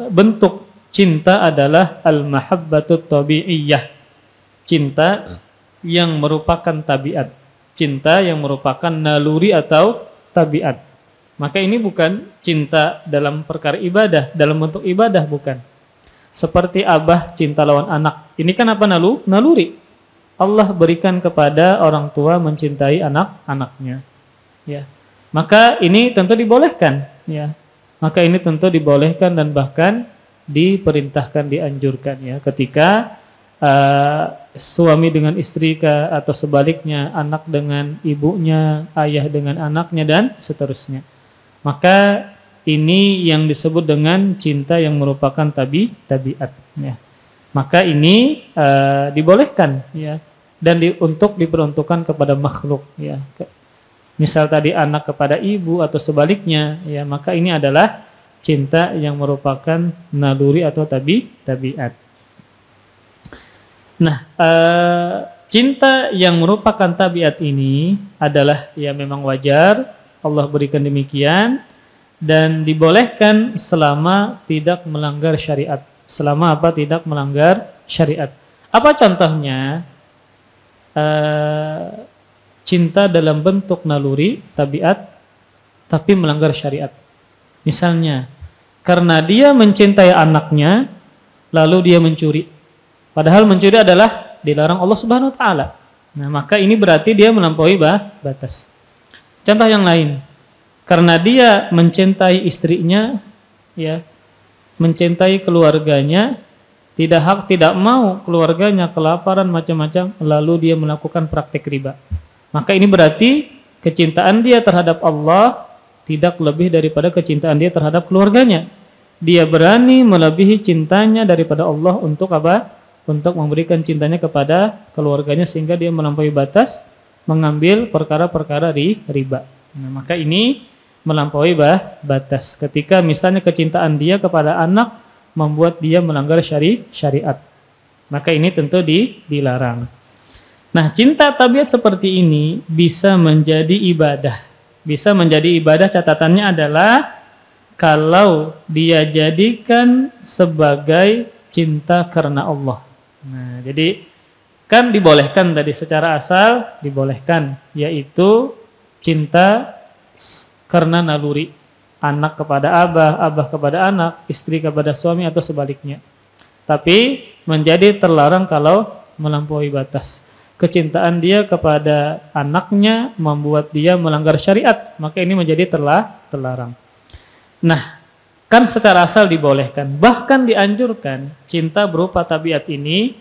bentuk cinta adalah al-mahabbatut tabi'iyyah. Cinta yang merupakan tabiat, cinta yang merupakan naluri atau tabiat. Maka ini bukan cinta dalam perkara ibadah, dalam bentuk ibadah bukan. Seperti abah cinta lawan anak. Ini kan apa naluri? Allah berikan kepada orang tua mencintai anak-anaknya. Ya. Maka ini tentu dibolehkan, ya. Maka ini tentu dibolehkan dan bahkan diperintahkan, dianjurkan, ya. Ketika suami dengan istri atau sebaliknya, anak dengan ibunya, ayah dengan anaknya dan seterusnya. Maka ini yang disebut dengan cinta yang merupakan tabiat, ya. Maka ini dibolehkan, ya, dan untuk diperuntukkan kepada makhluk, ya. Misal tadi anak kepada ibu atau sebaliknya, ya, maka ini adalah cinta yang merupakan naluri atau tabiat. Nah, cinta yang merupakan tabiat ini adalah ya memang wajar Allah berikan demikian. Dan dibolehkan selama tidak melanggar syariat. Selama apa? Tidak melanggar syariat. Apa contohnya? Cinta dalam bentuk naluri, tabiat, tapi melanggar syariat. Misalnya, karena dia mencintai anaknya, lalu dia mencuri. Padahal mencuri adalah dilarang Allah Subhanahu wa taala. Nah, maka ini berarti dia melampaui batas. Contoh yang lain. Karena dia mencintai istrinya, ya, mencintai keluarganya, tidak mau keluarganya kelaparan macam-macam, lalu dia melakukan praktek riba. Maka ini berarti kecintaan dia terhadap Allah tidak lebih daripada kecintaan dia terhadap keluarganya. Dia berani melebihi cintanya daripada Allah untuk apa? Untuk memberikan cintanya kepada keluarganya sehingga dia melampaui batas, mengambil perkara-perkara riba. Nah, maka ini melampaui batas. Ketika misalnya kecintaan dia kepada anak membuat dia melanggar syariat, maka ini tentu dilarang. Nah, cinta tabiat seperti ini bisa menjadi ibadah, Bisa menjadi ibadah, catatannya adalah kalau dia jadikan sebagai cinta karena Allah. Nah, jadi kan dibolehkan tadi secara asal dibolehkan, yaitu cinta karena naluri. Anak kepada abah, abah kepada anak, istri kepada suami atau sebaliknya. Tapi menjadi terlarang kalau melampaui batas. Kecintaan dia kepada anaknya membuat dia melanggar syariat, maka ini menjadi terlarang. Nah, kan secara asal dibolehkan, bahkan dianjurkan cinta berupa tabiat ini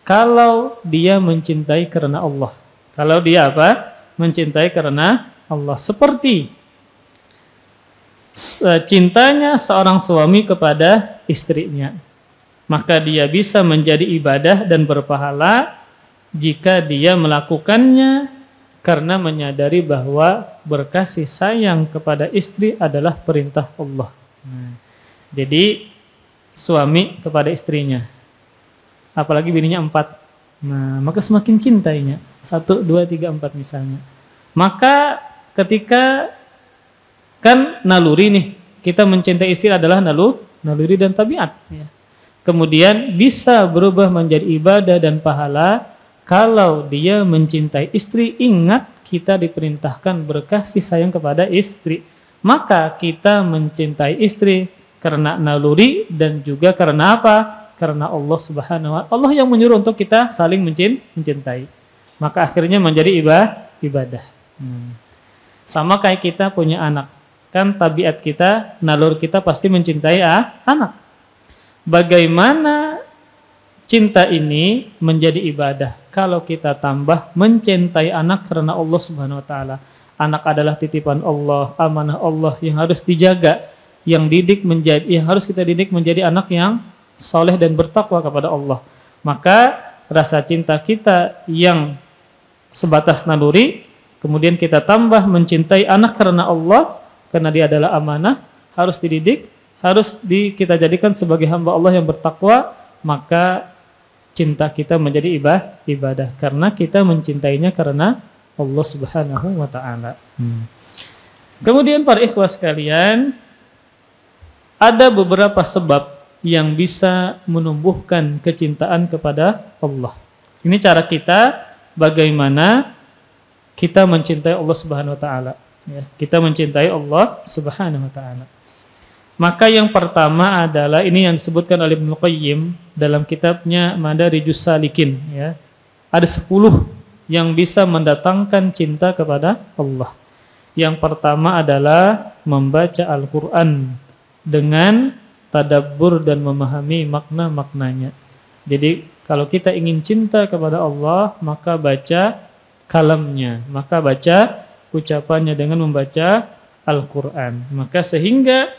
kalau dia mencintai karena Allah. Kalau dia apa? Mencintai karena Allah. Seperti cintanya seorang suami kepada istrinya, maka dia bisa menjadi ibadah dan berpahala jika dia melakukannya karena menyadari bahwa berkasih sayang kepada istri adalah perintah Allah. Jadi suami kepada istrinya, apalagi bininya 4, maka semakin cintainya 1, 2, 3, 4 misalnya. Maka ketika kan naluri nih, kita mencintai istri adalah naluri dan tabiat. Ya. Kemudian bisa berubah menjadi ibadah dan pahala kalau dia mencintai istri. Ingat, kita diperintahkan berkasih sayang kepada istri. Maka kita mencintai istri karena naluri dan juga karena apa? Karena Allah Subhanahu wa Ta'ala. Allah yang menyuruh untuk kita saling mencintai. Maka akhirnya menjadi ibadah. Sama kayak kita punya anak. Kan tabiat kita, nalur kita pasti mencintai anak. Bagaimana cinta ini menjadi ibadah? Kalau kita tambah mencintai anak karena Allah Subhanahu wa Ta'ala. Anak adalah titipan Allah, amanah Allah yang harus dijaga, yang harus kita didik menjadi anak yang saleh dan bertakwa kepada Allah. Maka rasa cinta kita yang sebatas naluri, kemudian kita tambah mencintai anak karena Allah, karena dia adalah amanah, harus dididik, kita jadikan sebagai hamba Allah yang bertakwa, maka cinta kita menjadi ibadah karena kita mencintainya karena Allah Subhanahu wa Ta'ala. Kemudian para ikhwah sekalian, ada beberapa sebab yang bisa menumbuhkan kecintaan kepada Allah. Ini cara kita bagaimana kita mencintai Allah Subhanahu wa Ta'ala. Ya, kita mencintai Allah Subhanahu wa Ta'ala. Maka yang pertama adalah ini yang disebutkan oleh Ibnu Qayyim dalam kitabnya Madarijus Salikin, ya. Ada 10 yang bisa mendatangkan cinta kepada Allah. Yang pertama adalah membaca Al-Qur'an dengan tadabbur dan memahami makna-maknanya. Jadi kalau kita ingin cinta kepada Allah, maka baca kalamnya, maka baca ucapannya dengan membaca Al-Quran. Maka sehingga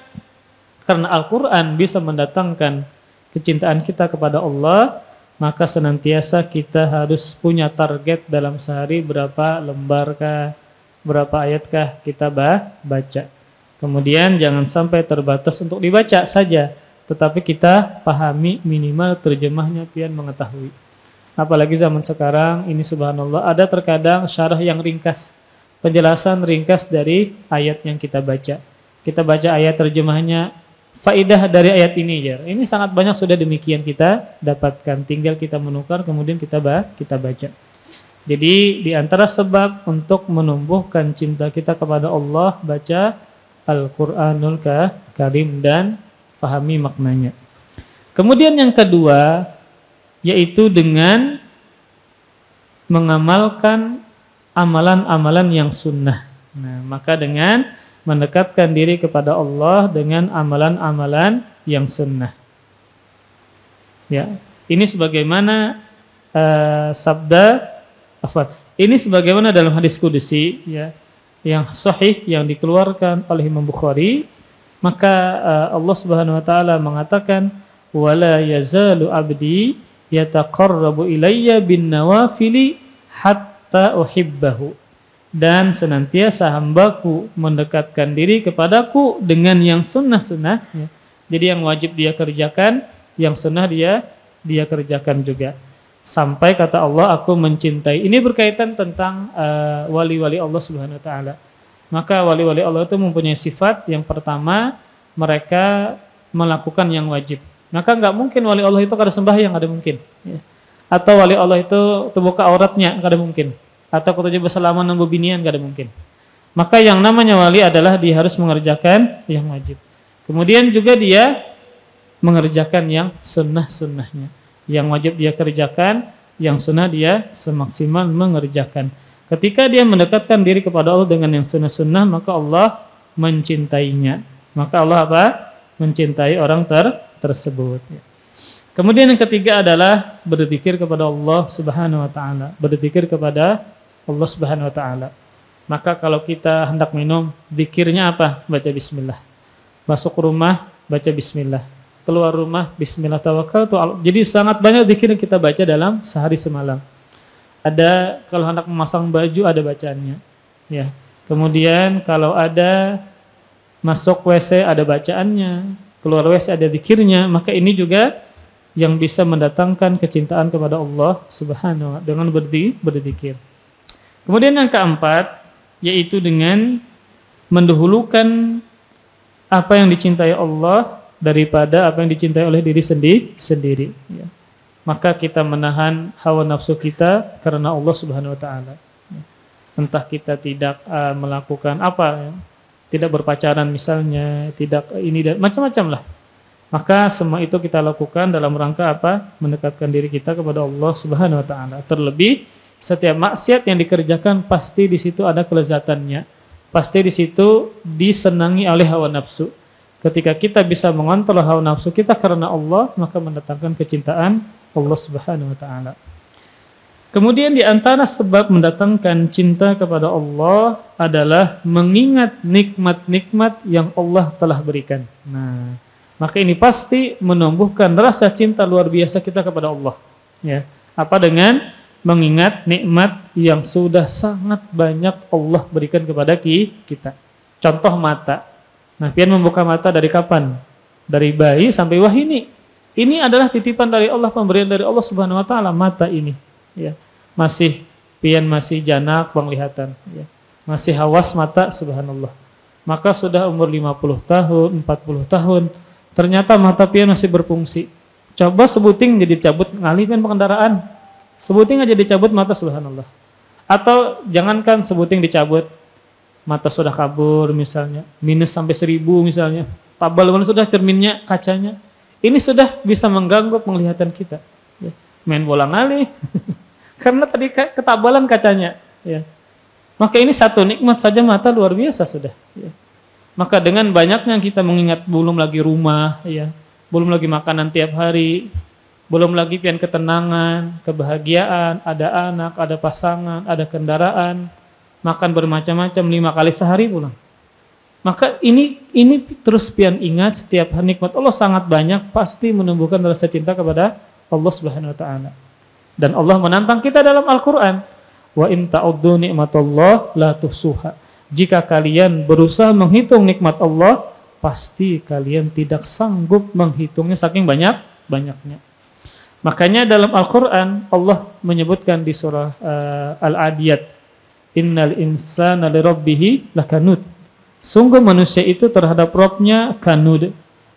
karena Al-Quran bisa mendatangkan kecintaan kita kepada Allah, maka senantiasa kita harus punya target dalam sehari berapa lembarkah, berapa ayatkah kita baca. Kemudian jangan sampai terbatas untuk dibaca saja, tetapi kita pahami minimal terjemahnya pian mengetahui. Apalagi zaman sekarang ini subhanallah ada terkadang syarah yang ringkas, penjelasan ringkas dari ayat yang kita baca. Kita baca ayat terjemahnya, faidah dari ayat ini ya. Ini sangat banyak sudah demikian kita dapatkan. Tinggal kita menukar kemudian kita baca. Jadi di antara sebab untuk menumbuhkan cinta kita kepada Allah, baca Al-Qur'anul Karim dan pahami maknanya. Kemudian yang kedua yaitu dengan mengamalkan amalan-amalan yang sunnah. Nah, maka dengan mendekatkan diri kepada Allah dengan amalan-amalan yang sunnah. Ya, ini sebagaimana ini sebagaimana dalam hadis kudusi ya, yang sahih yang dikeluarkan oleh Imam Bukhari, maka Allah Subhanahu wa taala mengatakan wala yazalu abdi yataqarrabu ilayya bin nawafili hatta uhibbahu, dan senantiasa hambaku mendekatkan diri kepadaku dengan yang sunnah-sunnah ya. Jadi yang wajib dia kerjakan, yang sunnah dia kerjakan juga. Sampai kata Allah, aku mencintai. Ini berkaitan tentang wali-wali Allah Subhanahu wa taala. Maka wali-wali Allah itu mempunyai sifat yang pertama, mereka melakukan yang wajib. Maka nggak mungkin wali Allah itu kada sembahyang, ada mungkin. Ya. Atau wali Allah itu terbuka auratnya, kada mungkin. Atau kutuju bersalaman dengan binian, kada mungkin. Maka yang namanya wali adalah dia harus mengerjakan yang wajib. Kemudian juga dia mengerjakan yang sunnah-sunnahnya. Yang wajib dia kerjakan, yang sunnah dia semaksimal mengerjakan. Ketika dia mendekatkan diri kepada Allah dengan yang sunnah-sunnah, maka Allah mencintainya. Maka Allah apa? Mencintai orang tersebut. Kemudian yang ketiga adalah berzikir kepada Allah Subhanahu wa taala. Berzikir kepada Allah Subhanahu wa taala. Maka kalau kita hendak minum, zikirnya apa? Baca bismillah. Masuk rumah, baca bismillah. Keluar rumah, bismillah tawakkaltu. Jadi sangat banyak zikir yang kita baca dalam sehari semalam. Ada kalau hendak memasang baju ada bacaannya. Ya. Kemudian kalau ada masuk WC ada bacaannya, keluar WC ada zikirnya, maka ini juga yang bisa mendatangkan kecintaan kepada Allah Subhanahu wa taala dengan berzikir. Kemudian yang keempat yaitu dengan mendahulukan apa yang dicintai Allah daripada apa yang dicintai oleh diri sendiri. Ya. Maka kita menahan hawa nafsu kita karena Allah Subhanahu wa taala. Entah kita tidak melakukan apa, ya, tidak berpacaran misalnya, tidak ini dan macam-macam lah. Maka semua itu kita lakukan dalam rangka apa? Mendekatkan diri kita kepada Allah Subhanahu wa taala. Terlebih setiap maksiat yang dikerjakan pasti di situ ada kelezatannya. Pasti di situ disenangi oleh hawa nafsu. Ketika kita bisa mengontrol hawa nafsu kita karena Allah, maka mendatangkan kecintaan Allah Subhanahu wa taala. Kemudian di antara sebab mendatangkan cinta kepada Allah adalah mengingat nikmat-nikmat yang Allah telah berikan. Nah, maka ini pasti menumbuhkan rasa cinta luar biasa kita kepada Allah. Ya, apa dengan mengingat nikmat yang sudah sangat banyak Allah berikan kepada kita. Contoh mata. Nah, pian membuka mata dari kapan? Dari bayi sampai wah ini. Ini adalah titipan dari Allah, pemberian dari Allah Subhanahu wa taala, mata ini. Ya. Pian masih janak penglihatan, ya. Masih hawas mata, subhanallah. Maka sudah umur 50 tahun, 40 tahun, ternyata mata pian masih berfungsi. Coba sebuting jadi cabut ngalih pian pengendaraan. Sebuting aja dicabut mata, subhanallah. Atau jangankan sebuting dicabut, mata sudah kabur misalnya, minus sampai 1000 misalnya. Tabal mana sudah cerminnya, kacanya. Ini sudah bisa mengganggu penglihatan kita. Ya. Main bola ngalih. Karena tadi ketabalan kacanya. Ya. Maka ini satu nikmat saja mata luar biasa sudah. Ya. Maka dengan banyaknya kita mengingat belum lagi rumah, ya, belum lagi makanan tiap hari, belum lagi pian ketenangan, kebahagiaan, ada anak, ada pasangan, ada kendaraan, makan bermacam-macam 5 kali sehari pulang. Maka ini terus pian ingat setiap nikmat Allah sangat banyak, pasti menumbuhkan rasa cinta kepada Allah Subhanahu wa taala. Dan Allah menantang kita dalam Al-Qur'an, wa in ta'uddu ni'matallah la tuhsuha. Jika kalian berusaha menghitung nikmat Allah, pasti kalian tidak sanggup menghitungnya saking banyaknya. Makanya dalam Al-Qur'an Allah menyebutkan di surah Al-Adiyat, innal insana lirabbih lakanud. Sungguh manusia itu terhadap Rabb-nya kanud.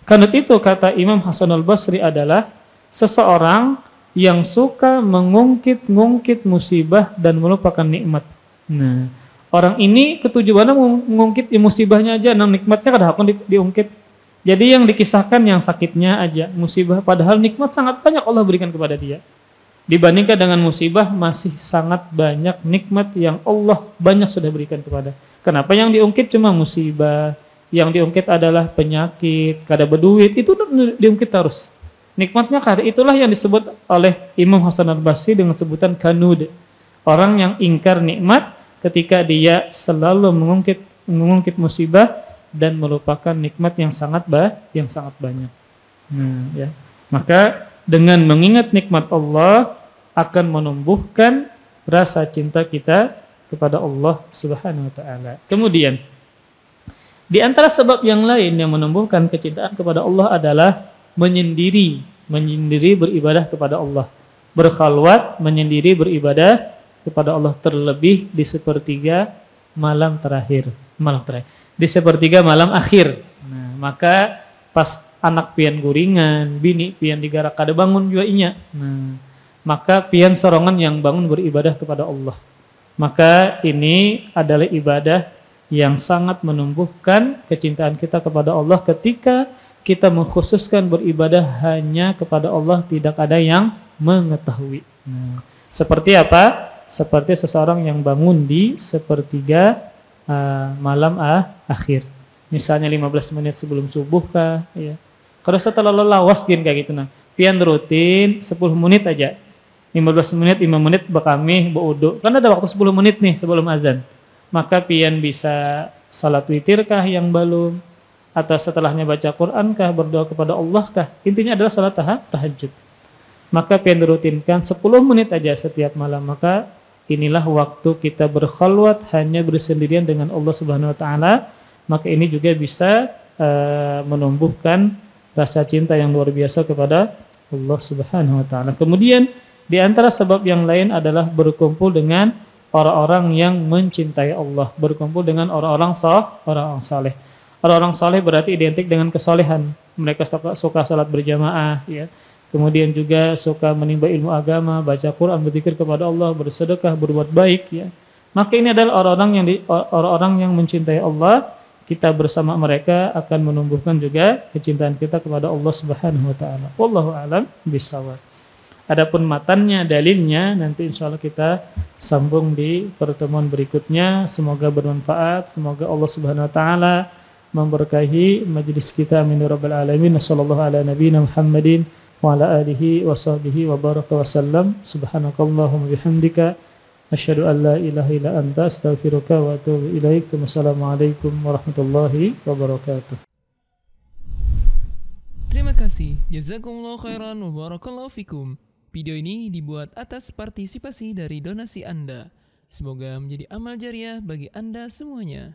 Kanud itu kata Imam Hasan al-Basri adalah seseorang yang suka mengungkit-ngungkit musibah dan melupakan nikmat. Nah, orang ini ketujuannya mengungkit musibahnya aja, nah nikmatnya kadang-kadang diungkit. Jadi yang dikisahkan yang sakitnya aja, musibah, padahal nikmat sangat banyak Allah berikan kepada dia. Dibandingkan dengan musibah masih sangat banyak nikmat yang Allah banyak sudah berikan kepada. Kenapa yang diungkit cuma musibah, yang diungkit adalah penyakit, kada berduit, itu diungkit terus. Nikmatnya kada, itulah yang disebut oleh Imam Hasan al-Basri dengan sebutan kanud. Orang yang ingkar nikmat ketika dia selalu mengungkit musibah dan melupakan nikmat yang sangat banyak. Ya. Maka dengan mengingat nikmat Allah akan menumbuhkan rasa cinta kita kepada Allah Subhanahu wa taala. Kemudian di antara sebab yang lain yang menumbuhkan kecintaan kepada Allah adalah menyendiri beribadah kepada Allah. Berkhalwat menyendiri beribadah kepada Allah, terlebih di sepertiga malam terakhir. malam terakhir. Di sepertiga malam akhir. Nah, maka pas anak pian guringan, bini pian digarak kada bangun juga inya. Nah, maka pian sorongan yang bangun beribadah kepada Allah. Maka ini adalah ibadah yang sangat menumbuhkan kecintaan kita kepada Allah ketika kita mengkhususkan beribadah hanya kepada Allah, tidak ada yang mengetahui. Nah, seperti apa? Seperti seseorang yang bangun di sepertiga malam akhir. Misalnya 15 menit sebelum subuh kah, ya. Kalau setelah lawas gini kayak gitu, nah, pian rutin 10 menit aja. 15 menit, 5 menit bekami, beuduk. Kan ada waktu 10 menit nih sebelum azan. Maka pian bisa salat witir kah yang belum, atau setelahnya baca Quran kah, berdoa kepada Allah kah. Intinya adalah salat tahajud. Maka pian dirutinkan 10 menit aja setiap malam. Maka inilah waktu kita berkhalwat hanya bersendirian dengan Allah Subhanahu wa taala. Maka ini juga bisa menumbuhkan rasa cinta yang luar biasa kepada Allah Subhanahu wa taala. Kemudian di antara sebab yang lain adalah berkumpul dengan orang-orang yang mencintai Allah, berkumpul dengan orang-orang saleh. Orang-orang saleh berarti identik dengan kesolehan. Mereka suka salat berjamaah, ya. Kemudian juga suka menimba ilmu agama, baca Quran, berzikir kepada Allah, bersedekah, berbuat baik, ya. Maka ini adalah orang-orang yang mencintai Allah. Kita bersama mereka akan menumbuhkan juga kecintaan kita kepada Allah Subhanahu wa taala. Wallahu a'lam bishawab. Adapun matannya, dalilnya nanti insyaallah kita sambung di pertemuan berikutnya. Semoga bermanfaat, semoga Allah Subhanahu wa taala memberkahi majelis kita, amin ya rabbal alamin. Wassallallahu ala nabiyina Muhammadin wa ala alihi wa sahbihi wa baraka wa sallam. Subhanakallahumma bihamdika asyhadu an la ilaha illa anta astaghfiruka wa atubu ilaik. Wassalamualaikum warahmatullahi wabarakatuh. Terima kasih. Jazakumullah khairan wa barakallahu fikum. Video ini dibuat atas partisipasi dari donasi Anda. Semoga menjadi amal jariah bagi Anda semuanya.